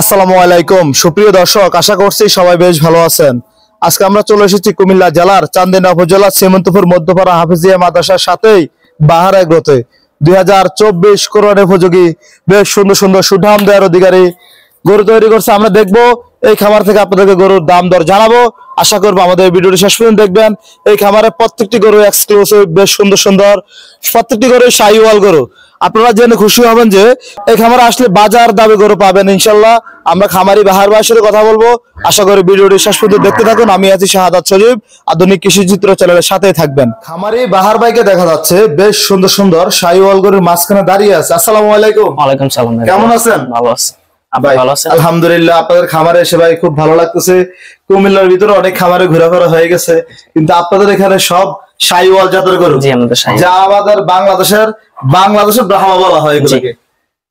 আসসালামু আলাইকুম সুপ্রিয় দর্শক, আশা করছি সবাই বেশ ভালো আছেন। আজকে আমরা চলে এসেছি কুমিল্লা জেলার চান্দিনা উপজেলার শ্রীমন্তপুর মধ্যপাড়া হাফিজিয়া মাদ্রাসার সাথেই বাহার এগ্রোতে 2024 কোরবানি উপযোগী বেশ সুন্দর সুন্দর সুঠাম দেওয়ার অধিকারী গরু তৈরি করছে। আমরা দেখবো এই খামার থেকে আপনাদেরকে গরুর দাম দর জানাবো। আশা করবো আমাদের ভিডিওটি শেষ পর্যন্ত দেখবেন। এই খামারে প্রত্যেকটি গরু এক্সক্লুসিভ, বেশ সুন্দর সুন্দর, প্রত্যেকটি গরু শাহিওয়াল গরু। আপনারা জেনে খুশি হবেন যে এই খামারে আসলে বাজার দামে গরু পাবেন ইনশাল্লাহ। আমরা খামারি বাহার ভাইয়ের সাথে কথা বলবো। আশা করি ভিডিওটি শেষ পর্যন্ত দেখতে থাকুন। আমি আছি শাহাদাত সজীব, আধুনিক কৃষি চিত্র চ্যানেলের সাথেই থাকবেন। খামারি বাহার ভাইকে দেখা যাচ্ছে বেশ সুন্দর সুন্দর শাহিওয়াল গরুর মাঝখানে দাঁড়িয়ে আছে। আসসালামু আলাইকুম। ওয়ালাইকুম সালাম। কেমন আছেন? ভালো আছি। আলহামদুলিল্লাহ। আপনাদের খামারে এসে ভাই খুব ভালো লাগতেছে। কুমিল্লার ভিতরে অনেক খামারে ঘোরাফেরা হয়ে গেছে, কিন্তু আপনাদের এখানে সব শাহিওয়াল জাতের গরু, যা আমাদের বাংলাদেশের ব্রাহ্মা বলা হয় এগুলোকে।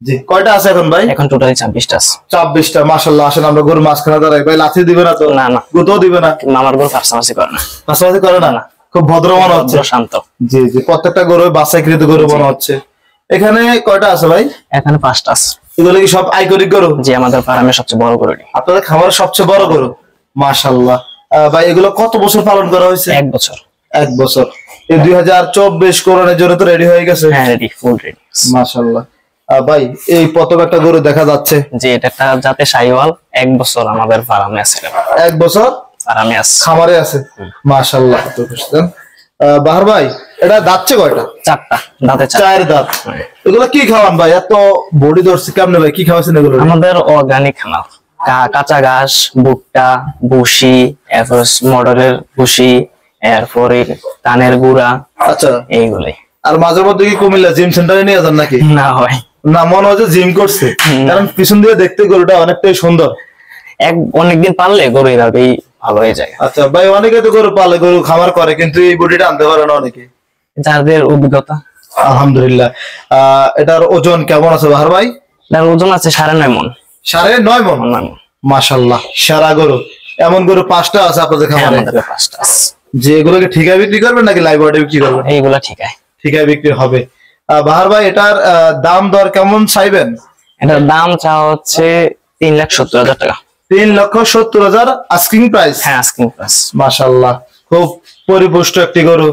জি, কয়টা আছে এখন ভাই? এখন টোটালি 24টা আছে। 24টা, মাশাআল্লাহ। আসেন আমরা গরু মাঝখানে দাঁড়াই। ভাই লাথি দিবে না তো? না না, গুতো দিবে না? আমার গরু পাশাপাশি করে না। পাশাপাশি করে না? খুব ভদ্র মনে হচ্ছে, শান্ত। জি জি, প্রত্যেকটা গরু বাছাইকৃত গরু মনে হচ্ছে। এখানে কয়টা আছে ভাই? এখানে 5টা আছে। এগুলো কি সব আইকনিক গরু? জি, আমাদের ফার্মের সবচেয়ে বড় গরু। আপনাদের খামারের সবচেয়ে বড় গরু, মাশাআল্লাহ। ভাই এগুলো কত বছর পালন করা হয়েছে? 1 বছর। 1 বছর। এই 2024 কোরবানির জন্য তো রেডি হয়ে গেছে? হ্যাঁ, রেডি, ফুল রেডি, মাশাআল্লাহ। ভাই এই প্রথম একটা গরু দেখা যাচ্ছে, যে এটা একটা জাতে শাহিওয়াল। 1 বছর আমাদের ফার্মে আছে। 1 বছর ফার্মে আছে, খামারে আছে, মাশাআল্লাহ। তো বুঝছেন বাহার ভাই, এটা দাঁতছে কয়টা? 4টা দাঁতে, 4 দাঁত। এগুলো কি খাওয়ান ভাই? এত বডি ধরছে কেমনে ভাই? কি খাওয়াছেন এগুলো? আমাদের অর্গানিক খানা, কাঁচা ঘাস, ভুট্টা, ভুসি, এরপর মটরের ভুসি, এরপরে ধানের গুঁড়া। আচ্ছা, এইগুলাই। আর মাঝে মধ্যে কি কুমিল্লা জিম সেন্টারে নিয়ে যান নাকি? না হয় না, মনে হয় জিম করছে, কারণ পিছন দিয়ে দেখতে গরুটা অনেকটাই সুন্দর। অনেকদিন পারলে গরু এভাবেই ভালো হয়ে যায়। আচ্ছা ভাই, অনেকে তো গরু পালে, গরু খামার করে, কিন্তু এই বডিটা আনতে পারে না অনেকে, যাদের অভিজ্ঞতা। আলহামদুলিল্লাহ। এটার ওজন কেমন আছে বাহার ভাই? এটার ওজন আছে 9.5 মণ। 9.5 মণ, মাশাআল্লাহ। সারা গরু, এমন গরু 5টা আছে আপনাদের খামারে? 5টা আছে। যে এগুলোকে ঠিকায় বিক্রি করবেন নাকি লাইভ ওয়েটে বিক্রি করবেন? এইগুলা ঠিকায় বিক্রি হবে। বাহার ভাই, এটার দাম দর কেমন চাইবেন? এটার দাম চাওয়া হচ্ছে 3,70,000 টাকা। 3,70,000 আস্কিং প্রাইস? হ্যাঁ, আস্কিং প্রাইস। মাশাআল্লাহ, খুব পরিপুষ্ট একটি গরু।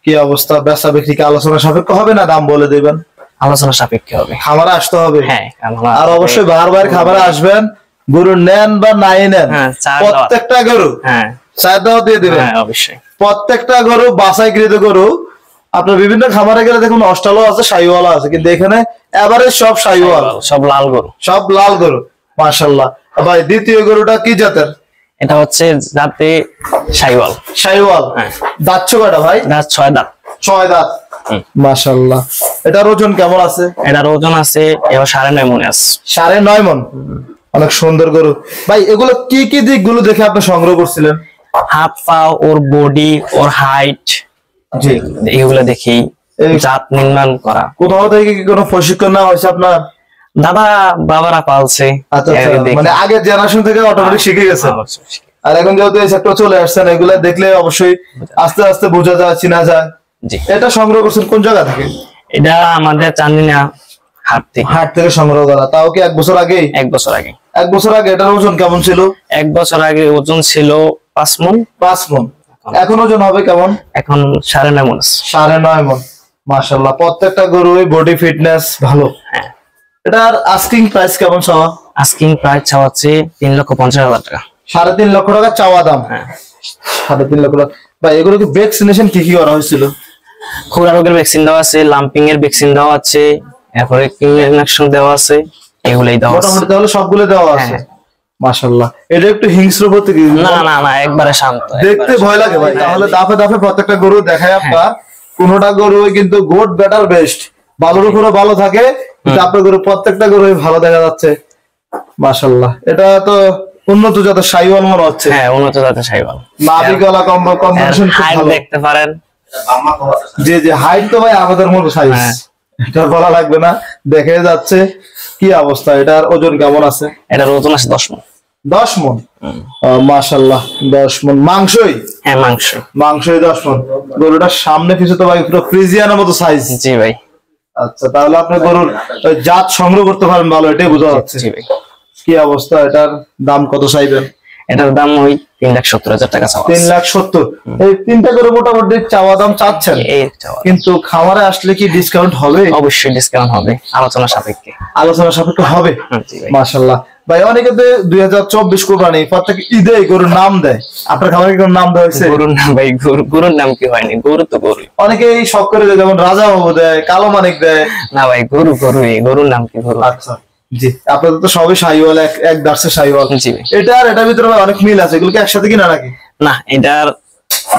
কি অবস্থা? বেচা বিক্রি কি আলোচনা সাপেক্ষে হবে না দাম বলে দিবেন? আলোচনা সাপেক্ষে হবে। খামারে আসতে হবে। হ্যাঁ, আর অবশ্যই বাহার ভাইয়ের খামারে আসবেন। গরু নেন বা নাই নেন, প্রত্যেকটা গরু চায়ের দাওয়াত দিয়ে দিবেন। হ্যাঁ, অবশ্যই। প্রত্যেকটা গরু বাছাইকৃত গরু। আপনার বিভিন্ন খামারে গেলে দেখুন অস্টালও আছে, শাহিওয়ালা আছে, কিন্তু এখানে এভারেজ সব শাহিওয়াল, সব লাল গরু, সব লাল গরু, মাশাআল্লাহ। ভাই দ্বিতীয় গরুটা কি জাতের? এটা হচ্ছে জাতে শাহিওয়াল। শাহিওয়াল, দাঁত কয়টা ভাই? দাঁত 6 দাঁত। 6 দাঁত, মাশাআল্লাহ। এটার ওজন কেমন আছে? এটার ওজন আছে এবার 9.5 মণ আছে। 9.5 মণ, অনেক সুন্দর গরু। ভাই এগুলো কি কি দিকগুলো দেখে আপনি সংগ্রহ করছিলেন? হাত পা, ওর বডি, ওর হাইট, জি এগুলো দেখেই জাত নির্মাণ করা। কোথাও থেকে কি কোনো প্রশিক্ষণ নেওয়া হয়েছে আপনার? দাদা বাবারা পালছে। আচ্ছা, মানে আগের জেনারেশন থেকে অটোমেটিক শিখে গেছে। আর এখন যেহেতু এই সেক্টর চলে আসছেন, এগুলা দেখলে অবশ্যই আস্তে আস্তে বোঝা যায়, চিনা যায়। জি। এটা সংগ্রহ করছেন কোন জায়গা থেকে? এটা আমাদের চান্দিনা হাট থেকে সংগ্রহ করা। তাও কি 1 বছর আগে? 1 বছর আগে। 1 বছর আগে এটার ওজন কেমন ছিল? 1 বছর আগে ওজন ছিল 5 মণ। 5 মণ। এখন ওজন হবে কেমন? এখন 9.5 মণ। 9.5 মণ, মাশাআল্লাহ। প্রত্যেকটা গরুই বডি ফিটনেস ভালো। হ্যাঁ। এটার আস্কিং প্রাইস কেমন চাওয়া? আস্কিং প্রাইস চাওয়া হচ্ছে 3,50,000 টাকা। 3.5 লক্ষ টাকা চাওয়া দাম। হ্যাঁ, 3.5 লক্ষ টাকা। ভাই এগুলো কি ভ্যাকসিনেশন কি কি করা হয়েছিল? খুরা রোগের ভ্যাকসিন দেওয়া আছে, লাম্পিং এর ভ্যাকসিন দেওয়া আছে, এরপরে ইনজেকশন দেওয়া আছে, এগুলাই দেওয়া আছে। মোটামুটি তাহলে সবগুলো দেওয়া আছে, মাশাআল্লাহ। এটা একটু হিংস্র প্রকৃতির? না না না, একবারে শান্ত। দেখতে ভয় লাগে ভাই। তাহলে দাফে দাফে প্রত্যেকটা গরু দেখায় আপনার। কোনটা গরু কিন্তু গোট বেটার বেস্ট, ভালোর উপরে ভালো থাকে, কিন্তু আপনার গরু প্রত্যেকটা গরু ভালো দেখা যাচ্ছে, মাশাআল্লাহ। এটা তো উন্নত জাতের শাহিওয়াল মনে হচ্ছে। হ্যাঁ, উন্নত জাতের শাহিওয়াল। নাভি গলা কম্বিনেশন খুব ভালো, দেখতে পারেন। জি জি, হাইট তো ভাই আমাদের মতো সাইজ, এটা বলা লাগবে না, দেখে যাচ্ছে। কি অবস্থা? এটার ওজন কেমন আছে? এটার ওজন আছে 10 মণ। 10 মণ, মাশাআল্লাহ। 10 মণ মাংসই? হ্যাঁ, মাংসই 10 মণ। গরুটার সামনে পিছু তো ভাই পুরো ফ্রিজিয়ানের মতো সাইজ। জি ভাই। আচ্ছা, তাহলে আপনি গরুর জাত সংগ্রহ করতে পারেন ভালো, এটাই বোঝা যাচ্ছে। জি ভাই। কি অবস্থা, এটার দাম কত চাইবেন? এটার দাম ওই 3,70,000 টাকা চাওয়া। 3,70,000। এই তিনটা করে মোটামুটি চাওয়া দাম চাচ্ছেন, কিন্তু খামারে আসলে কি ডিসকাউন্ট হবে? অবশ্যই ডিসকাউন্ট হবে, আলোচনা সাপেক্ষে। আলোচনা সাপেক্ষে হবে। মাশাআল্লাহ ভাই, অনেকে 2024 কুরবানি প্রত্যেক ঈদে গরুর নাম দেয়, আপনার খামারে কি নাম দেওয়া হয়েছে? গরুর নাম ভাই, গরুর নাম কি হয়নি, গরু তো গরু। অনেকে এই শখ করে দেয়, যেমন রাজা বাবু দেয়, কালো মানিক দেয়। না ভাই, গরু গরুর নাম কি গরু। আচ্ছা জি, আপনাদের তো সবই শাহিওয়াল, এক দার্সের শাহিওয়াল। এটা আর এটার ভিতরে অনেক মিল আছে, এগুলো কি একসাথে কিনা নাকি? না, এটার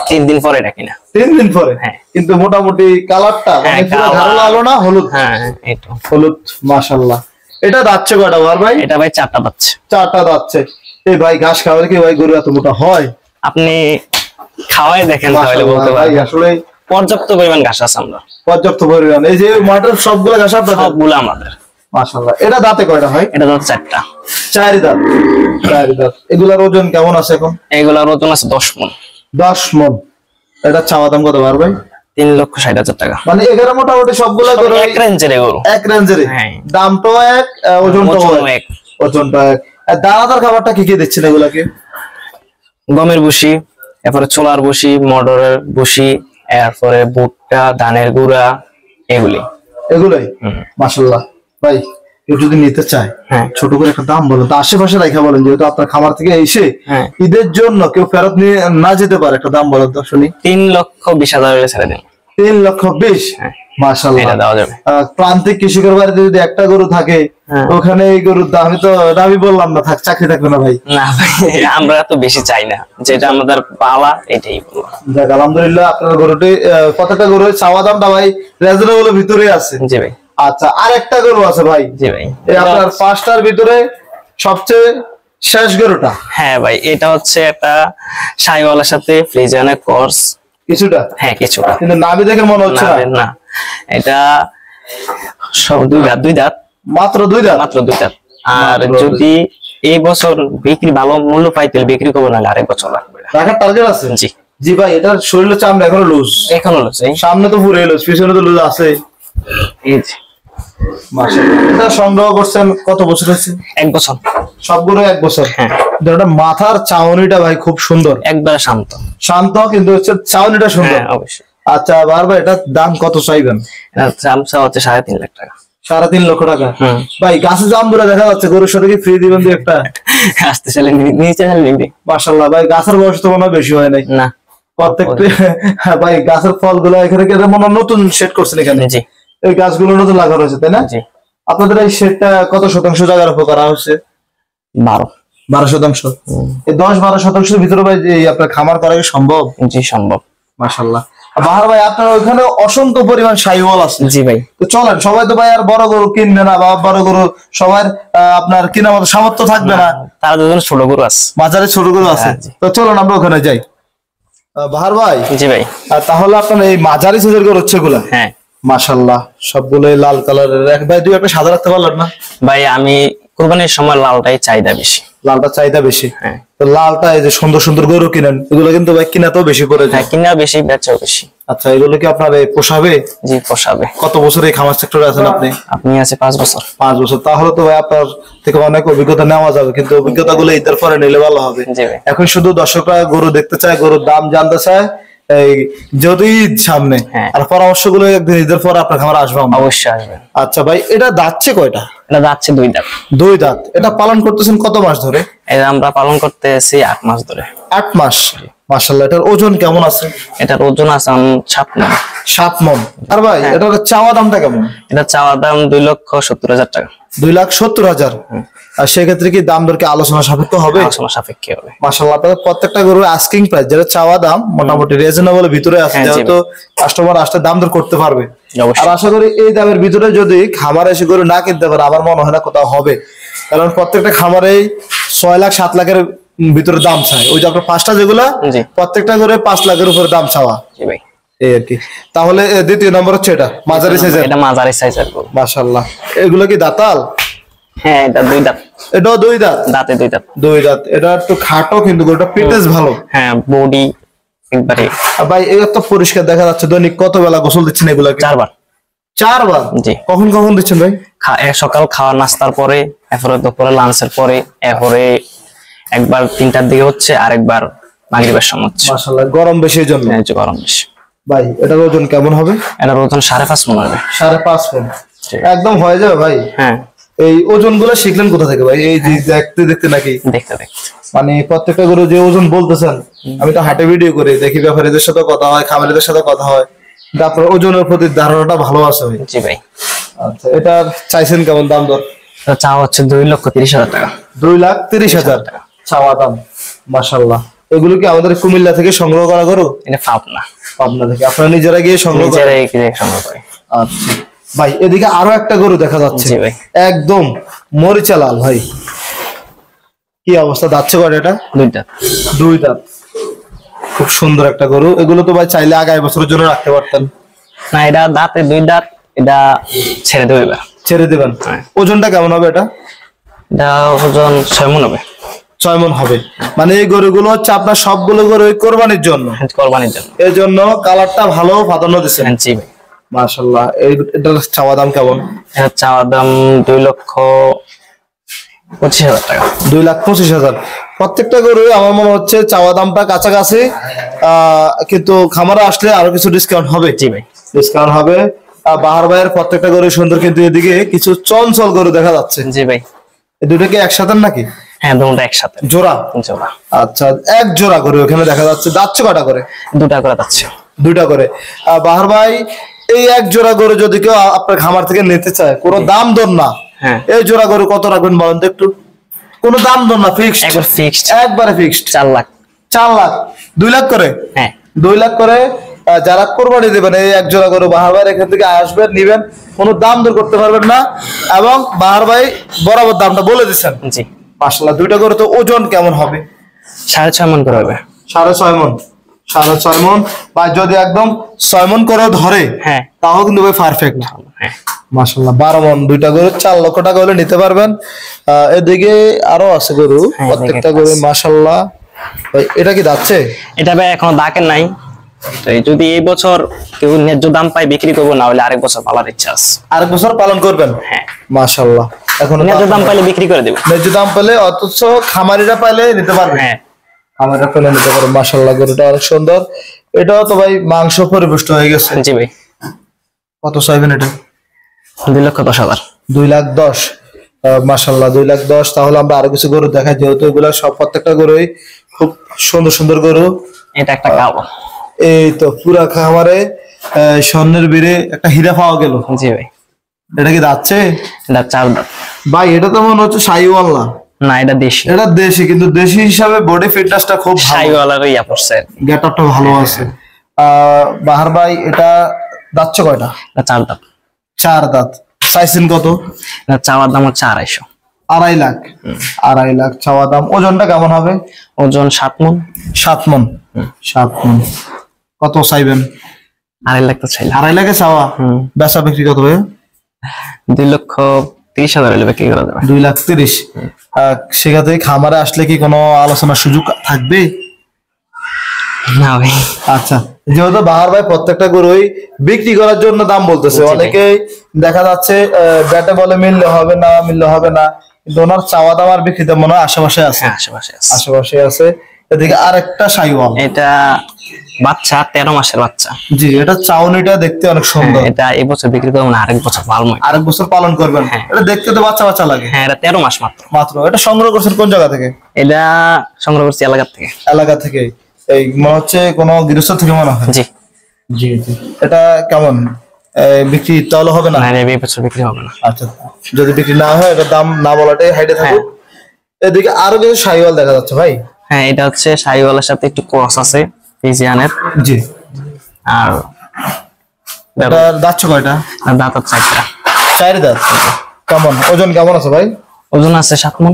3 দিন পরে নাকি না। 3 দিন পরে? হ্যাঁ। কিন্তু মোটামুটি কালারটা মানে পুরো ধারণা আলো না, হলুদ। হ্যাঁ এটা হলুদ। মাশাআল্লাহ। এটা দাচ্ছে কয়টা বার ভাই? এটা ভাই 4টা দাচ্ছে। 4টা দাচ্ছে। এই ভাই ঘাস খাওয়ালে কি ভাই গরু এত মোটা হয়? আপনি খাওয়াই দেখেন তাহলে বলতে পারবেন। আসলে পর্যাপ্ত পরিমাণ ঘাস আছে আমরা। পর্যাপ্ত পরিমাণ। এই যে মাঠের সবগুলো ঘাস আপনাদের? সবগুলো আমাদের। মাশাআল্লাহ। এটা দাঁতে কয়টা হয়? এটা দাঁত 4টা। 4 দাঁত। 4 দাঁত। এগুলার ওজন কেমন আছে এখন? এগুলার ওজন আছে 10 মণ। 10 মণ। এটা চাওয়া দাম কত বার ভাই? 3,60,000 টাকা। মানে এখানে মোটামুটি সবগুলা গরু এক রেঞ্জের গরু। এক রেঞ্জের। হ্যাঁ। দামটাও এক, ওজনটাও এক। ওজনটা এক। আর দানাদার খাবারটা কি কি দিচ্ছেন এগুলাকে? গমের ভুসি, এরপরে ছোলার ভুসি, মটরের ভুসি, এরপরে ভুট্টা, ধানের গুঁড়া, এগুলোই। মাশাআল্লাহ ভাই, কেউ যদি নিতে চায়, ছোট করে একটা দাম বলেন তো, আশেপাশে রেখা বলেন, যেহেতু আপনার খামার থেকে এসে ঈদের জন্য কেউ ফেরত নিয়ে না যেতে পারে, একটা দাম বলেন তো শুনি। 3,20,000 ছেড়ে দেন। 3,20,000। মাশাআল্লাহ, এটা দেওয়া যাবে। প্রান্তিক কৃষকের বাড়িতে যদি একটা গরু থাকে, ওখানে এই গরুর দামই তো দামই বললাম না, চাকরি থাকবে না ভাই। না ভাই, আমরা তো বেশি চাই না, যেটা আমাদের পাওয়া এটাই বললাম। যাক আলহামদুলিল্লাহ, আপনার গরুটি কতটা গরু চাওয়া দামটা ভাই রিজনেবলের ভিতরে আছে? জি ভাই। আচ্ছা, আর একটা গরু আছে ভাই? জি ভাই। এই আপনার 5টার ভিতরে সবচেয়ে শেষ গরুটা? হ্যাঁ ভাই, এটা হচ্ছে একটা শাহিওয়ালের সাথে ফ্রিজিয়ানের ক্রস কিছুটা। হ্যাঁ কিছুটা, কিন্তু নাভি দেখে মনে হচ্ছে না। এটা সব 2 দাঁত। মাত্র 2 দাঁত? মাত্র 2 দাঁত। আর যদি এই বছর বিক্রি ভালো মূল্য পাই তাহলে বিক্রি করবো, না আরেক বছর রাখার টার্গেট আছে? জি জি ভাই। এটার শরীরের চামড়া এখনো লুজ? এখনো লুজ। সামনে তো পুরো লুজ, পিছনে তো লুজ আছে। এই যে মাশাআল্লাহ। এটা সংগ্রহ করছেন কত বছর হয়েছে? 1 বছর। সবগুলো 1 বছর? হ্যাঁ। এটা মাথার চাউনিটা ভাই খুব সুন্দর, একবার শান্ত শান্ত, কিন্তু হচ্ছে চাউনিটা সুন্দর। অবশ্যই। আচ্ছা বারবার এটার দাম কত চাইবেন? দাম হচ্ছে 3.5 লাখ টাকা। 3.5 লক্ষ টাকা? ভাই গাছে জাম্বুরা দেখা যাচ্ছে, গরুর সাথে কি ফ্রি দিবেন দুই একটা? আসতে চলে নিচে নিবি। মাশাআল্লাহ ভাই, গাছের বয়স তো মনে হয় বেশি হয় নাই না? প্রত্যেকটা ভাই গাছের ফলগুলো এখানে কেটে মনে নতুন সেট করছেন এখানে? জি। এই গাছগুলো নতুন লাগানো হয়েছে তাই না? জি। আপনাদের এই সেটটা কত শতাংশ জায়গার উপর করা হচ্ছে? 12 শতাংশ। এই 10-12 শতাংশের ভিতরে ভাই যে আপনার খামার করা কি সম্ভব? জি সম্ভব। মাশাআল্লাহ। বাহার ভাই, আপনার ওইখানে অসংখ্য পরিমাণ শাহিওয়াল আছে? জি ভাই। তো চলেন, সবাই তো ভাই আর বড় গরু কিনবে না, বা বড় গরু সবার আপনার কেনার মতো সামর্থ্য থাকবে না, তার জন্য ছোট গরু আছে, মাঝারি ছোট গরু আছে। তো চলুন আমরা ওখানে যাই। বাহার ভাই। জি ভাই। তাহলে আপনার এই মাঝারি সাইজের গরু হচ্ছে এগুলা? হ্যাঁ মাশাআল্লাহ, সবগুলোই লাল কালারের। এক ভাই দুই একটা সাদা রাখতে পারলেন না? ভাই আমি কুরবানির সময় লালটাই চাহিদা বেশি। লালটা চাহিদা বেশি? হ্যাঁ। তো লালটা, এই যে সুন্দর সুন্দর গরু কিনেন, এগুলো কিন্তু ভাই কিনাতেও বেশি পড়ে যায়। হ্যাঁ, কিনা বেশি, বেচাও বেশি। আচ্ছা, এগুলো কি আপনার পোষাবে? জি পোষাবে। কত বছর এই খামার সেক্টরে আছেন আপনি? আপনি আছে 5 বছর। 5 বছর। তাহলে তো ভাই আপনার থেকে অনেক অভিজ্ঞতা নেওয়া যাবে, কিন্তু অভিজ্ঞতা গুলো ঈদের পরে নিলে ভালো হবে। এখন শুধু দর্শকরা গরু দেখতে চায়, গরুর দাম জানতে চায়, এই যেহেতু ঈদ সামনে, আর পরামর্শ গুলো একদিন ঈদের পরে আপনার খামার আসবে। অবশ্যই আসবে। আচ্ছা ভাই, এটা দাঁতছে কয়টা? এটা দাঁতছে 2 দাঁত। 2 দাঁত। এটা পালন করতেছেন কত মাস ধরে? এটা আমরা পালন করতেছি 8 মাস ধরে। 8 মাস। মাশাআল্লাহ। এটার ওজন কেমন আছে? এটার ওজন আছে 7 মণ। 7 মণ। আর ভাই এটার চাওয়া দামটা কেমন? এটা চাওয়া দাম 2,70,000 টাকা। 2,70,000। আর সেক্ষেত্রে কি দাম দর কি আলোচনা সাপেক্ষ হবে? আলোচনা সাপেক্ষে হবে। মাশাআল্লাহ, আপনাদের প্রত্যেকটা গরুর আস্কিং প্রাইস, যেটা চাওয়া দাম, মোটামুটি রিজনেবল ভিতরে আছে, যেহেতু কাস্টমার আসলে দাম দর করতে পারবে। আর আশা করি এই দামের ভিতরে যদি খামারে এসে গরু না কিনতে পারে, আমার মনে হয় না কোথাও হবে। কারণ প্রত্যেকটা খামারেই 6 লাখ 7 লাখের ভিতরে দাম চায়। ওই যে আপনার 5টা যেগুলা, প্রত্যেকটা করে 5 লাখের উপরে দাম চাওয়া। জি ভাই। এই আর কি। তাহলে দ্বিতীয় নম্বর হচ্ছে এটা মাঝারি সাইজের? এটা মাঝারি সাইজের গরু। মাশাআল্লাহ। এগুলো কি দাঁতাল? হ্যাঁ, এটা 2 দাঁত। এটাও 2 দাঁত? দাঁতে 2 দাঁত। 2 দাঁত। এটা একটু খাটো, কিন্তু গরুটা ফিটনেস ভালো। হ্যাঁ, বডি একবারে। ভাই এই তো পরিষ্কার দেখা যাচ্ছে। দৈনিক কত বেলা গোসল দিচ্ছেন এগুলাকে? 4 বার। 4 বার? জি। কখন কখন দিচ্ছেন ভাই? সকাল খাওয়া নাস্তার পরে, এরপরে দুপুরে লাঞ্চের পরে, এরপরে একবার 3টার দিকে হচ্ছে, আর একবার মাগরিবের সময় হচ্ছে। মাশাআল্লাহ, গরম বেশি এর জন্য। এই যে গরম বেশি। ভাই এটার ওজন কেমন হবে? এটার ওজন 5.5 মণ হবে। 5.5 মণ একদম হয়ে যাবে ভাই? হ্যাঁ। এই ওজনগুলো শিখলেন কোথা থেকে ভাই? এই যে দেখতে দেখতে নাকি? দেখতে দেখতে। মানে প্রত্যেকটা গরু যে ওজন বলতেছেন, আমি তো হাটে ভিডিও করি, দেখি ব্যাপারীদের সাথে কথা হয়, খামারিদের সাথে কথা হয়, আপনার ওজনের প্রতি ধারণাটা ভালো আছে ভাই। জি ভাই। আচ্ছা, এটার চাইছেন কেমন দাম দর? চাওয়া হচ্ছে 2,30,000 টাকা। 2,30,000 টাকা চাওয়া দাম। মাশাআল্লাহ, এগুলো কি আমাদের কুমিল্লা থেকে সংগ্রহ করা গরু? এটা পাবনা। পাবনা থেকে আপনারা নিজেরা গিয়ে সংগ্রহ করেন? নিজেরাই গিয়ে সংগ্রহ করে। আচ্ছা ভাই, এদিকে আরো একটা গরু দেখা যাচ্ছে। জি ভাই। একদম মরিচা লাল ভাই, কি অবস্থা? দাচ্ছে কয়টা এটা? 2 দাঁত। 2 দাঁত। খুব সুন্দর একটা গরু। এগুলো তো ভাই চাইলে আগামী বছরের জন্য রাখতে পারতেন। না, এটা দাঁতে 2 দাঁত, এটা ছেড়ে দেবে এবার। ছেড়ে দিবেন? ওজনটা কেমন হবে এটা? এটা ওজন 6 মণ হবে। 6 মণ হবে। মানে এই গরুগুলো হচ্ছে আপনার সবগুলো গরু কোরবানির জন্য? কোরবানির জন্য। এর জন্য কালারটা ভালো প্রাধান্য দিচ্ছেন? জি ভাই। মাশাআল্লাহ, এটার চাওয়া দাম কেমন? এটা চাওয়া দাম 2,25,000 টাকা। 2,25,000। প্রত্যেকটা গরু আমার মনে হচ্ছে চাওয়া দামটা কাছাকাছি, কিন্তু খামারে আসলে আরো কিছু ডিসকাউন্ট হবে। জি ভাই, ডিসকাউন্ট হবে। বাহার ভাইয়ের প্রত্যেকটা গরু সুন্দর, কিন্তু এদিকে কিছু চঞ্চল গরু দেখা যাচ্ছে। জি ভাই। এই দুটো কি একসাথে নাকি? হ্যাঁ, দুটো একসাথে। জোড়া? জোড়া। আচ্ছা, এক জোড়া গরু এখানে দেখা যাচ্ছে। যাচ্ছে কটা করে? 2টা করে যাচ্ছে। 2টা করে। বাহার ভাই, এই এক জোড়া গরু যদি কেউ আপনার খামার থেকে নিতে চায়, কোনো দাম দর না, হ্যাঁ, এই জোড়া গরু কত রাখবেন বলেন তো একটু? কোনো দাম দর না, ফিক্সড? একবার ফিক্সড। একবারে ফিক্সড। 4 লাখ। 4 লাখ? 2 লাখ করে? হ্যাঁ, 2 লাখ করে। যারা কোরবানি দেবেন, এই এক জোড়া গরু বাহার ভাই এখান থেকে আসবেন, নিবেন, কোনো দাম দর করতে পারবেন না, এবং বাহার ভাই বরাবর দামটা বলে দিচ্ছেন। জি। মাশাআল্লাহ, 2টা গরু তো ওজন কেমন হবে? 6.5 মণ করে হবে। 6.5 মণ? 6.5 মণ। বা যদি একদম 6 মণ করে ধরে, হ্যাঁ, তাও কিন্তু ভাই পারফেক্ট। হ্যাঁ। মাশাআল্লাহ, 12 মণ। 2টা গরু 4 লক্ষ টাকা হলে নিতে পারবেন। এদিকে আরো আছে গরু, প্রত্যেকটা গরু মাশাআল্লাহ। ভাই এটা কি যাচ্ছে? এটা ভাই এখনো দাকের নাই। তো যদি এই বছর কেউ ন্যায্য দাম পায় বিক্রি করবো, না হলে আরেক বছর পালার ইচ্ছা আছে। আরেক বছর পালন করবেন? হ্যাঁ। মাশাআল্লাহ, এখন ন্যায্য দাম পাইলে বিক্রি করে দেব। ন্যায্য দাম পেলে, অথচ খামারিরা পাইলে নিতে পারবে। হ্যাঁ, খামারিরা পেলে নিতে পারবে। মাশাআল্লাহ, গরুটা অনেক সুন্দর। এটাও তো ভাই মাংস পরিপুষ্ট হয়ে গেছে। জি ভাই। কত চাইবেন এটা? 2,10,000। 2,10,000। মাশাআল্লাহ, 2,10,000। তাহলে আমরা আরো কিছু গরু দেখাই, যেহেতু এগুলা সব প্রত্যেকটা গরুই খুব সুন্দর সুন্দর গরু। এটা একটা কালো। এই তো পুরা খামারে স্বর্ণের বীরে একটা হীরা পাওয়া গেল। জি ভাই। এটা কি যাচ্ছে? এটা 4 দাঁত। ভাই এটা তো মনে হচ্ছে শাহিওয়াল না? না, এটা দেশি। এটা দেশি, কিন্তু দেশি হিসাবে বডি ফিটনেসটা খুব ভালো, শাহিওয়ালের ইয়া পড়ছে, গেটআপটা ভালো আছে। বাহার ভাই, এটা যাচ্ছে কয়টা? এটা 4 দাঁত। 4 দাঁত। চাইছেন কত? এটা চাওয়ার দাম হচ্ছে 250। 2.5 লাখ? 2.5 লাখ চাওয়া দাম। ওজনটা কেমন হবে? ওজন 7 মণ। 7 মণ? 7 মণ। কত চাইবেন? 2.5 লাখ তো চাইলাম। 2.5 লাখে চাওয়া? বেচা বিক্রি কত হবে? 2,30,000 হলে বিক্রি করা যাবে। 2,30,000। সেক্ষেত্রে খামারে আসলে কি কোনো আলোচনার সুযোগ থাকবে? না ভাই। আচ্ছা, যেহেতু বাহার ভাই প্রত্যেকটা গরুই বিক্রি করার জন্য দাম বলতেছে, অনেকেই দেখা যাচ্ছে ব্যাটে বলে মিললে হবে না, মিললে হবে না, কিন্তু ওনার চাওয়া দাম আর বিক্রি দাম মনে হয় আশেপাশে আছে। আশেপাশে আছে। আশেপাশে আছে। এদিকে আরেকটা শাহিওয়াল। এটা বাচ্চা, 13 মাসের বাচ্চা। জি, এটা চাউনিটা দেখতে অনেক সুন্দর। এটা এই বছর বিক্রি করবো না, আরেক বছর পালবো। আরেক বছর পালন করবেন? এটা দেখতে তো বাচ্চা বাচ্চা লাগে। হ্যাঁ, এটা 13 মাস মাত্র। মাত্র। এটা সংগ্রহ করছেন কোন জায়গা থেকে? এটা সংগ্রহ করছি এলাকা থেকে। এলাকা থেকে? এই মনে হচ্ছে কোনো গৃহস্থ থেকে মনে হয়। জি। জি জি। এটা কেমন বিক্রি তাহলে হবে না? না, এই বছর বিক্রি হবে না। আচ্ছা, যদি বিক্রি না হয় এটা দাম না বলাটাই হাইডে থাকুক। এদিকে আরো কিছু শাহিওয়াল দেখা যাচ্ছে ভাই। হ্যাঁ, এটা হচ্ছে শাহিওয়ালের সাথে একটু ক্রস আছে, ফ্রিজিয়ানের। জি। আর এটার দাঁত কয়টা? দাঁত আছে 4টা। 4 দাঁত। কেমন ওজন কেমন আছে ভাই? ওজন আছে 7 মণ।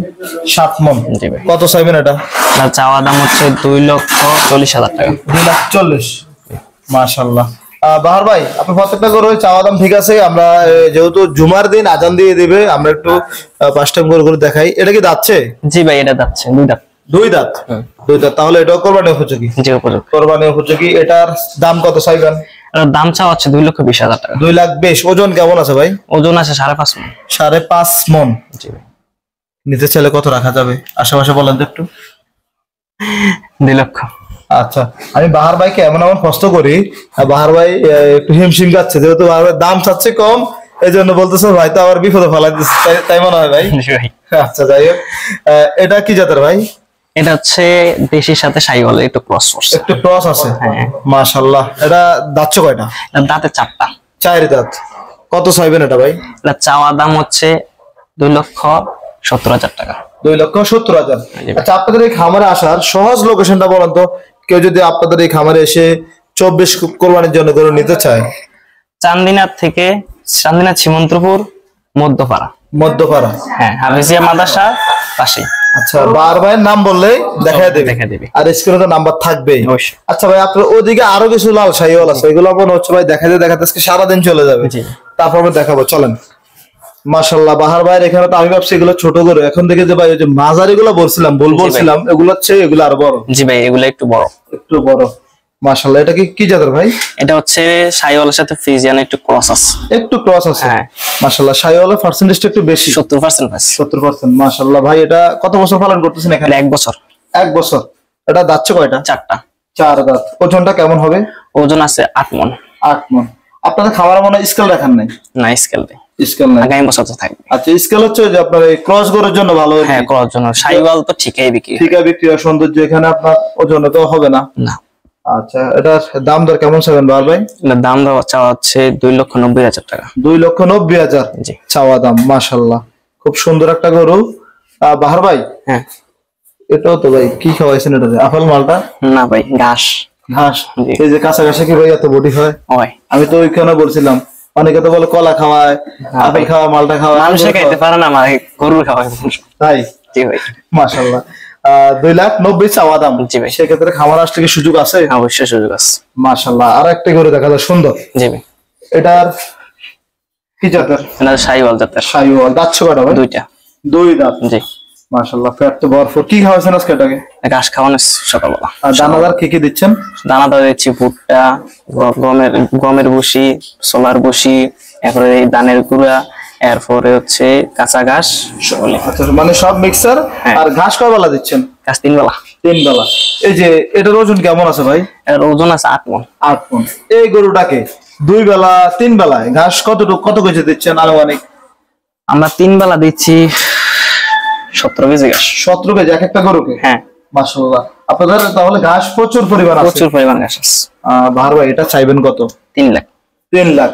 7 মণ? জি ভাই। কত চাইবেন এটা? তার চাওয়া দাম হচ্ছে 2,40,000 টাকা। 2,40,000। মাশাআল্লাহ। বাহার ভাই, আপনি প্রত্যেকটা গরু চাওয়া দাম ঠিক আছে। আমরা যেহেতু জুমার দিন আজান দিয়ে দিবে, আমরা একটু 5 টাইম গরু দেখাই। এটা কি যাচ্ছে? জি ভাই, এটা যাচ্ছে 2 দাঁত। 2 দাঁত? 2 দাঁত। তাহলে এটাও কোরবানি উপযোগী? জি, উপযোগী। কোরবানি উপযোগী। এটার দাম কত চাইবেন? এর দাম চাওয়া হচ্ছে 2,20,000 টাকা। 2,20,000। ওজন কেমন আছে ভাই? ওজন আছে 5.5 মণ। 5.5 মণ? জি ভাই। নিতে চাইলে কত রাখা যাবে আশেপাশে বলেন তো একটু। 2 লক্ষ। আচ্ছা, আমি বাহার ভাইকে এমন এমন কষ্ট করি, বাহার ভাই একটু হিমশিম যাচ্ছে, যেহেতু বাহার ভাই দাম চাচ্ছে কম, এই জন্য বলতেছে ভাই তো আবার বিপদে ফেলাই দিচ্ছে, তাই মনে হয় ভাই? আচ্ছা যাই হোক, এটা কি জাতের ভাই? এটা হচ্ছে দেশির সাথে শাহিওয়াল একটু ক্রস করছে। একটু ক্রস আছে, মাশাআল্লাহ। এটা দাঁত কয়টা? দাঁতে 4টা। 4 দাঁত। কত চাইবেন এটা ভাই? এটা চাওয়া দাম হচ্ছে 2,70,000 টাকা। 2,70,000। আচ্ছা, আপনাদের এই খামারে আসার সহজ লোকেশনটা বলেন তো, কেউ যদি আপনাদের এই খামারে এসে 24 কোরবানির জন্য গরু নিতে চায়? চান্দিনা সীমন্তপুর মধ্যপাড়া। হ্যাঁ, হাফেজিয়া মাদ্রাসা পাশে। আচ্ছা, বাহার ভাইয়ের নাম বললেই দেখা দেবে, আর স্ক্রিনে তো নাম্বার থাকবেই। আচ্ছা ভাই, আপনার ওদিকে আরো কিছু লাল শাহিওয়াল আছে, এগুলো মনে হচ্ছে ভাই দেখাতে আজকে সারাদিন চলে যাবে, তারপর দেখাবো, চলেন। মাশাআল্লাহ, বাহার ভাইয়ের এখানে তো আমি ভাবছি এগুলো ছোট গরু, এখন থেকে যে ভাই ওই যে মাঝারি গুলো বলছিলাম এগুলো হচ্ছে, এগুলো আরো বড়। জি ভাই, এগুলো একটু বড়। মাশাআল্লাহ, এটা কি জাতের ভাই? এটা হচ্ছে শাহিওয়ালের সাথে ফ্রিজিয়ান একটু ক্রস আছে। হ্যাঁ, মাশাআল্লাহ, শাহিওয়ালের পার্সেন্টেজটা একটু বেশি, 70%। 70%। মাশাআল্লাহ ভাই, এটা কত বছর পালন করতেছেন এখানে? 1 বছর। 1 বছর। এটা দাঁতছে কয়টা? 4টা। 4 দাঁত। ওজনটা কেমন হবে? ওজন আছে 8 মণ। 8 মণ। আপনাদের খামারে মনে স্কেল রাখার নাই? না, স্কেল নেই। আগামী বছর তো থাকবে। আচ্ছা, স্কেল হচ্ছে যে আপনার এই ক্রস গরুর জন্য ভালো। হ্যাঁ, ক্রস জন্য। শাহিওয়াল তো ঠিকই বিক্রি হয় সৌন্দর্য, এখানে আপনার ওজনে তো হবে না। আচ্ছা, এটার দাম দর কেমন চাবেন বাহার ভাই? দাম চাওয়া হচ্ছে 2,90,000 টাকা। 2,90,000 চাওয়া দাম। মাশাআল্লাহ, খুব সুন্দর একটা গরু। বাহার ভাই, হ্যাঁ, এটাও তো ভাই কি খাওয়াইছেন এটাতে? আপেল মালটা? না ভাই, ঘাস। এই যে কাঁচা ঘাসে কি ভাই এত বডি হয়? আমি তো ওইখানে বলছিলাম, অনেকে তো বলে কলা খাওয়ায়, আপেল খাওয়ায়, মালটা খাওয়ায়, মানুষে খাইতে পারে না, গরু খাওয়ায়। তাই? জি ভাই, মাশাআল্লাহ। 2,90,000 চাওয়া দাম। সেক্ষেত্রে খামার আসলে কি সুযোগ আছে? অবশ্যই সুযোগ আছে। মাশাআল্লাহ, আর একটা গরু দেখা যায় সুন্দর। জি ভাই, এটার কি জাতের? এটা শাহিওয়াল জাতের। শাহিওয়াল। দাঁত কয়টা ভাই? 2টা। 2 দাঁত। জি, মাশাআল্লাহ, ফ্যাট তো ভরপুর। কি খাওয়াছেন আজকে এটাকে? ঘাস খাওয়ানো সকালবেলা। আর দানাদার কি দিচ্ছেন? দানাদার দিচ্ছি ভুট্টা, গমের ভুসি, সোলার ভুসি, এরপরে এই ধানের গুঁড়া, এরপরে হচ্ছে কাঁচা ঘাস। আচ্ছা, মানে সব মিক্সার। আর ঘাস কয় বেলা দিচ্ছেন? ঘাস 3 বেলা। 3 বেলা। এই যে এটার ওজন কেমন আছে ভাই? এর ওজন আছে 8 মণ। 8 মণ। এই গরুটাকে 2 বেলা 3 বেলায় ঘাস কত কেজি দিচ্ছেন আনুমানিক? আমরা 3 বেলা দিচ্ছি 17 কেজি ঘাস। 17 কেজি এক একটা গরুকে? হ্যাঁ, মাশাআল্লাহ। আপনাদের তাহলে ঘাস প্রচুর পরিমাণ আছে। প্রচুর পরিমাণ ঘাস আছে। বাহার ভাই, এটা চাইবেন কত? 3 লাখ। 3 লাখ।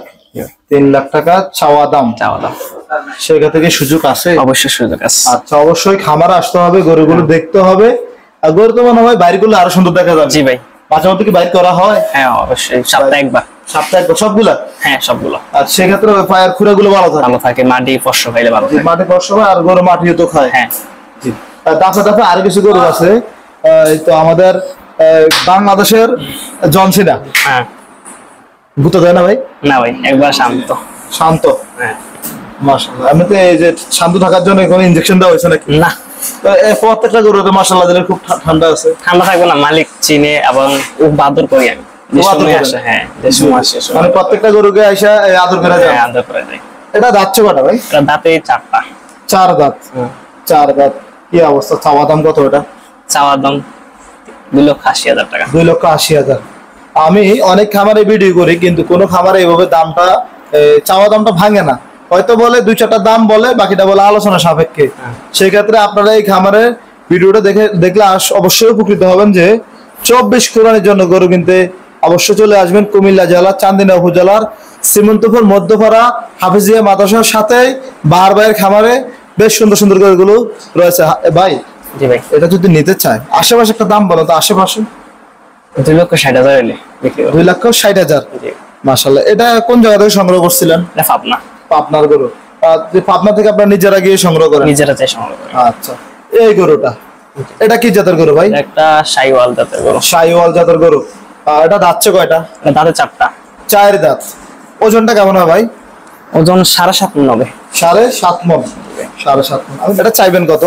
3 লাখ টাকা চাওয়া দাম। সেখান থেকে সুযোগ আছে? অবশ্যই সুযোগ আছে। আচ্ছা, অবশ্যই খামারে আসতে হবে, গরুগুলো দেখতে হবে। আর গরু তো মনে হয় বাইরে গুলো আরো সুন্দর দেখা যাবে। জি ভাই, মাঝে মধ্যে কি বাইর করা হয়? হ্যাঁ, অবশ্যই। সপ্তাহে একবার। সবগুলা? হ্যাঁ, সবগুলো। আর সেক্ষেত্রে পায়ের খুঁড়াগুলো ভালো থাকে? মাটি ফসল খাইলে ভালো থাকে। মাটি ফসল, আর গরু মাটিও তো খায়। হ্যাঁ, জি। দাফে আর কিছু গরু আছে, তো আমাদের বাংলাদেশের জনসিনা। হ্যাঁ, ভূত দেয় না ভাই? না ভাই, একবার শান্ত। হ্যাঁ, মাশাআল্লাহ। আমি তো এই যে শান্ত থাকার জন্য কোনো ইনজেকশন দেওয়া হয়েছে নাকি? না, প্রত্যেকটা গরু তো মাশাআল্লাহ দিলে খুব ঠান্ডা আছে। ঠান্ডা থাকবে না, মালিক চিনে এবং বাদর করি আমি। হ্যাঁ, মানে প্রত্যেকটা গরুকে আইসা আদর করে যায়। এটা দাঁতছে কটা ভাই? এটা দাঁতে 4টা। 4 দাঁত। 4 দাঁত। কি অবস্থা? চাওয়া দাম কত এটা? চাওয়া দাম 2,80,000 টাকা। 2,80,000। আমি অনেক খামারে ভিডিও করি, কিন্তু কোন খামারে এইভাবে দামটা চাওয়া দামটা ভাঙে না, হয়তো বলে 2-4টা দাম বলে, বাকিটা বলে আলোচনা সাপেক্ষে। সেই ক্ষেত্রে আপনারা এই খামারের ভিডিওটা দেখলে অবশ্যই উপকৃত হবেন যে 24 কোরবানির জন্য গরু কিনতে অবশ্যই চলে আসবেন কুমিল্লা জেলার চান্দিনা উপজেলার সীমন্তপুর মধ্যপাড়া হাফেজিয়া মাদ্রাসার সাথে বাহার ভাইয়ের খামারে বেশ সুন্দর সুন্দর গরুগুলো রয়েছে। ভাই, জি ভাই, এটা যদি নিতে চায় আশেপাশে একটা দাম বলো তো। আশেপাশে 2,60,000 2,60,000। মাশাআল্লাহ। এটা কোন জায়গা থেকে সংগ্রহ করছিলেন? পাবনার গরু। পাবনা থেকে আপনারা নিজেরা গিয়ে সংগ্রহ করেন? নিজেরা যাই সংগ্রহ করেন। আচ্ছা, এই গরুটা এটা কি জাতের গরু ভাই? একটা শাহিওয়াল জাতের গরু। শাহিওয়াল জাতের গরু। এটা দাঁতছে কয়টা? দাঁতে 4টা। 4 দাঁত। ওজনটা কেমন হয় ভাই? ওজন 7.5 মণ হবে। 7.5 মণ। 7.5 মণ। এটা চাইবেন কত?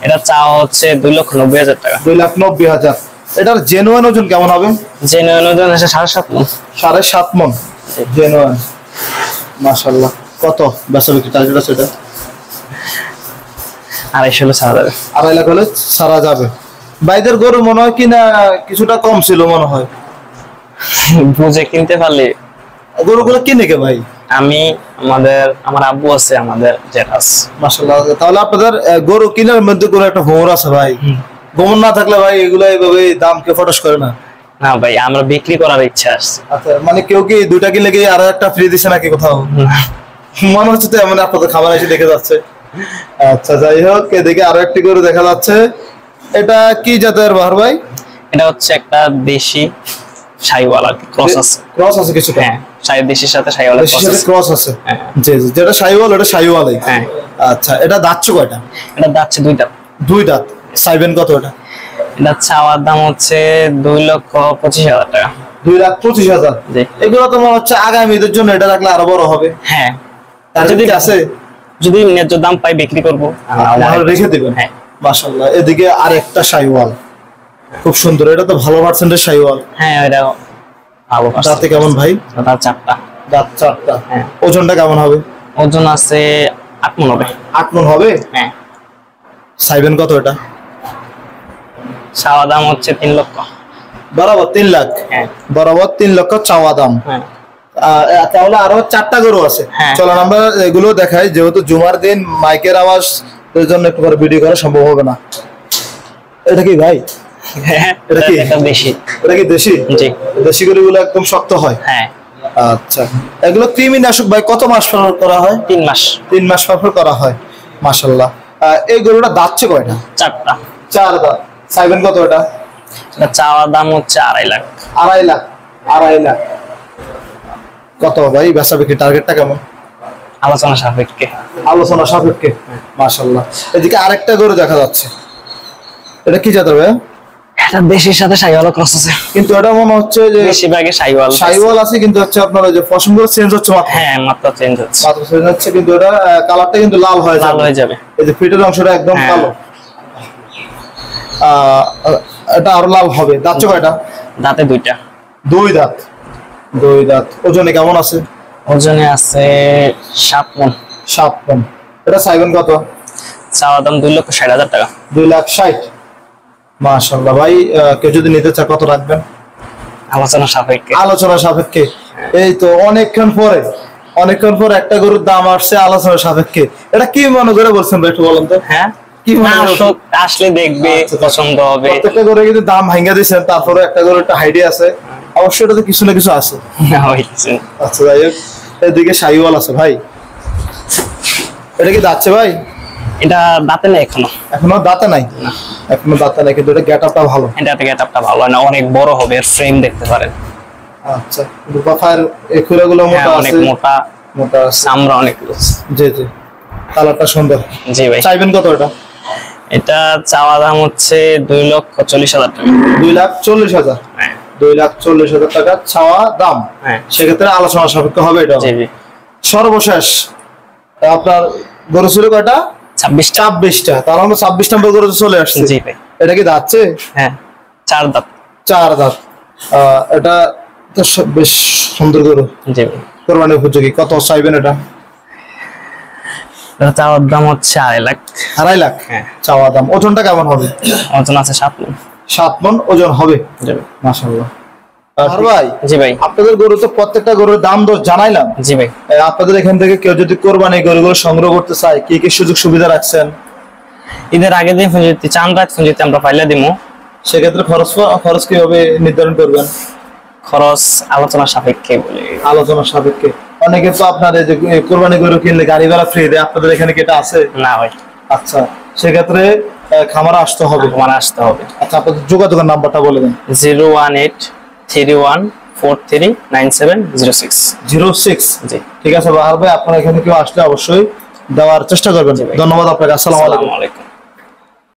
এটা চাওয়া হচ্ছে 2,90,000 টাকা। 2,90,000। এটার জেনুইন ওজন কেমন হবে? জেনুইন ওজন আছে 7.5 মণ। 7.5 মণ জেনুইন। মাশাআল্লাহ। কত বেচা বিক্রি টার্গেট আছে এটা? 2.5 হলে ছাড়া যাবে। 2.5 লাখ হলে ছাড়া যাবে। ভাইদের গরু মনে হয় কিনা কিছুটা কম ছিল মনে হয়, বুঝে কিনতে পারলে। গরুগুলো কিনে কে ভাই? আমি, আমার আব্বু আছে, আমাদের জেঠাস। মাশাআল্লাহ। তাহলে আপনাদের গরু কেনার মধ্যে কোনো একটা ভ্রমণ আছে ভাই। ভ্রমণ না থাকলে ভাই এগুলো এইভাবে দাম কে ফটাস করে না। না ভাই, আমরা বিক্রি করার ইচ্ছা আছে। আচ্ছা, মানে কেউ কি 2টা কিনলে কি আর একটা ফ্রি দিছে নাকি কোথাও? মনে হচ্ছে তো এমন আপনাদের খাবার এসে দেখে যাচ্ছে। আচ্ছা, যাই হোক, এদিকে আরো একটি গরু দেখা যাচ্ছে। এটা কি জাতের বাহার ভাই? এটা হচ্ছে একটা দেশি শাহিওয়াল আর কি, ক্রস আছে। ক্রস আছে কিছুটা? হ্যাঁ, দেশির সাথে শাহিওয়ালের ক্রস আছে। হ্যাঁ। জি জি, যেটা শাহিওয়াল ওটা শাহিওয়ালই। হ্যাঁ। আচ্ছা, এটা দাঁতছে কয়টা? এটা দাচ্ছে 2 দাঁত। 2 দাঁত। চাইবেন কত এটা? এটা চাওয়ার দাম হচ্ছে 2,25,000 টাকা। 2,25,000। জি। এগুলো তো মনে হচ্ছে আগামীদের জন্য এটা রাখলে আরো বড় হবে। হ্যাঁ, যদি আছে, যদি ন্যায্য দাম পাই বিক্রি করবো, তাহলে রেখে দিবেন। হ্যাঁ। মাশাআল্লাহ। এদিকে আরেকটা শাহিওয়াল, খুব সুন্দর। এটা তো ভালো পার্সেন্টের শাহিওয়াল। হ্যাঁ, এটা ভালো। দাঁতে কেমন ভাই? দাঁত 4টা। দাঁত 4টা। হ্যাঁ। ওজনটা কেমন হবে? ওজন আছে 8 মণ হবে। 8 মণ হবে? হ্যাঁ। চাইবেন কত এটা? চাওয়া দাম হচ্ছে 3 লক্ষ। বরাবর 3 লাখ? হ্যাঁ। বরাবর 3 লক্ষ চাওয়া দাম। হ্যাঁ। তাহলে আরো 4টা গরু আছে। হ্যাঁ। চলো আমরা এগুলো দেখাই, যেহেতু জুমার দিন মাইকের আওয়াজ এর জন্য একটু করে ভিডিও করা সম্ভব হবে না। এটা কি ভাই? হ্যাঁ, এটা কি দেশি? এটা কি দেশি? জি। দেশি গরুগুলো একদম শক্ত হয়। হ্যাঁ। আচ্ছা, এগুলো কৃমিনাশক ভাই কত মাস পর করা হয়? 3 মাস। 3 মাস পর করা হয়। মাশাআল্লাহ। এই গরুটা দাঁতছে কয়টা? 4টা। 4 দাঁত। চাইবেন কত এটা? এটা চাওয়া দাম হচ্ছে 2.5 লাখ। 2.5 লাখ। 2.5 লাখ। কত ভাই বেচা বিক্রি টার্গেটটা কেমন? আলোচনা সাপেক্ষে। আলোচনা সাপেক্ষে। মাশাআল্লাহ। এদিকে আরেকটা গরু দেখা যাচ্ছে। এটা কি জাতের ভাই? এটা দেশির সাথে শাহিওয়াল ক্রস আছে। কিন্তু এটা মনে হচ্ছে যে বেশিরভাগে শাহিওয়াল আছে, কিন্তু হচ্ছে আপনার ওই যে পশমগুলো চেঞ্জ হচ্ছে মাত্র। হ্যাঁ, মাত্র চেঞ্জ হচ্ছে। মাত্র চেঞ্জ হচ্ছে, কিন্তু এটা কালারটা কিন্তু লাল হয়ে যাবে। এই যে ফিটের অংশটা একদম কালো। এটা আরো লাল হবে। দাঁতছে কয়টা? দাঁতে 2টা। 2 দাঁত। 2 দাঁত। ওজনে কেমন আছে? ওজনে আছে 7 মণ। 7 মণ। এটা চাইবেন কত? চাওয়া দাম 2,60,000 টাকা। 2,60,000। মাশাআল্লাহ ভাই, কেউ যদি নিতে চায় কত রাখবেন? আলোচনা সাপেক্ষে। আলোচনা সাপেক্ষে। এই তো অনেকক্ষণ পর একটা গরুর দাম আসছে আলোচনা সাপেক্ষে। এটা কি মনে করে বলছেন ভাই, একটু বলেন তো। হ্যাঁ, কি মনে আসলে দেখবে, পছন্দ হবে। প্রত্যেকটা গরু কিন্তু দাম ভাঙিয়ে দিয়েছেন, তারপরে একটা গরুর একটা আইডিয়া আছে, অবশ্যই এটাতে কিছু না কিছু আছে। আচ্ছা, যাই হোক, এদিকে শাহিওয়াল আছে ভাই। এটা কি দাঁতছে ভাই? এটা দাঁতে নেই এখনো দাঁতে নাই? এখনো দাঁতে নাই, কিন্তু এটা গেটআপটা ভালো। এটা গেটআপটা ভালো না, অনেক বড় হবে, এর ফ্রেম দেখতে পারেন। আচ্ছা, পাখার এই খুরাগুলো মোটা আছে, অনেক মোটা চামড়া অনেক। জি জি, কালারটা সুন্দর। জি ভাই। চাইবেন কত এটা? এটা চাওয়া দাম হচ্ছে 2,40,000 টাকা। 2,40,000? হ্যাঁ। 2,40,000 টাকা চাওয়া দাম। হ্যাঁ। সেক্ষেত্রে আলোচনা সাপেক্ষে হবে এটা। জি জি। সর্বশেষ আপনার গরু ছিল কয়টা? 26টা। তাহলে আমরা 26 নম্বর গরু চলে আসছি। জি ভাই। এটা কি দাঁতছে? হ্যাঁ, 4 দাঁত। 4 দাঁত। এটা তো বেশ সুন্দর গরু। জি ভাই। কোরবানি উপযোগী। কত চাইবেন এটা? এটা চাওয়ার দাম হচ্ছে 2.5 লাখ। 2.5 লাখ? হ্যাঁ। চাওয়া দাম। ওজনটা কেমন হবে? ওজন আছে 7 মণ। 7 মণ ওজন হবে। জি ভাই। মাশাআল্লাহ। আর ভাই, জি ভাই, আপনাদের গরু তো প্রত্যেকটা গরুর দাম দর জানাইলাম। জি ভাই। আপনাদের এখান থেকে কেউ যদি কোরবানি গরুগুলো সংগ্রহ করতে চায়, কি কি সুযোগ সুবিধা রাখছেন? ঈদের আগে দিন ফোন যদি চান, রাত ফোন যদি আমরা পাইলে দিমু। সেক্ষেত্রে খরচ কিভাবে নির্ধারণ করবেন? খরচ আলোচনা সাপেক্ষে বলে। আলোচনা সাপেক্ষে। অনেকে তো আপনার এই যে কোরবানি গরু কিনলে গাড়ি ভাড়া ফ্রি দেয়, আপনাদের এখানে কি এটা আছে? না ভাই। আচ্ছা, সেক্ষেত্রে খামারে আসতে হবে। আসতে হবে। আচ্ছা, আপনাদের যোগাযোগের নাম্বারটা বলে দেন। 01831439706। 06? জি। ঠিক আছে বাহার ভাই, আপনারা এখানে কেউ আসলে অবশ্যই দেওয়ার চেষ্টা করবেন। ধন্যবাদ আপনাকে। আসসালামু আলাইকুম।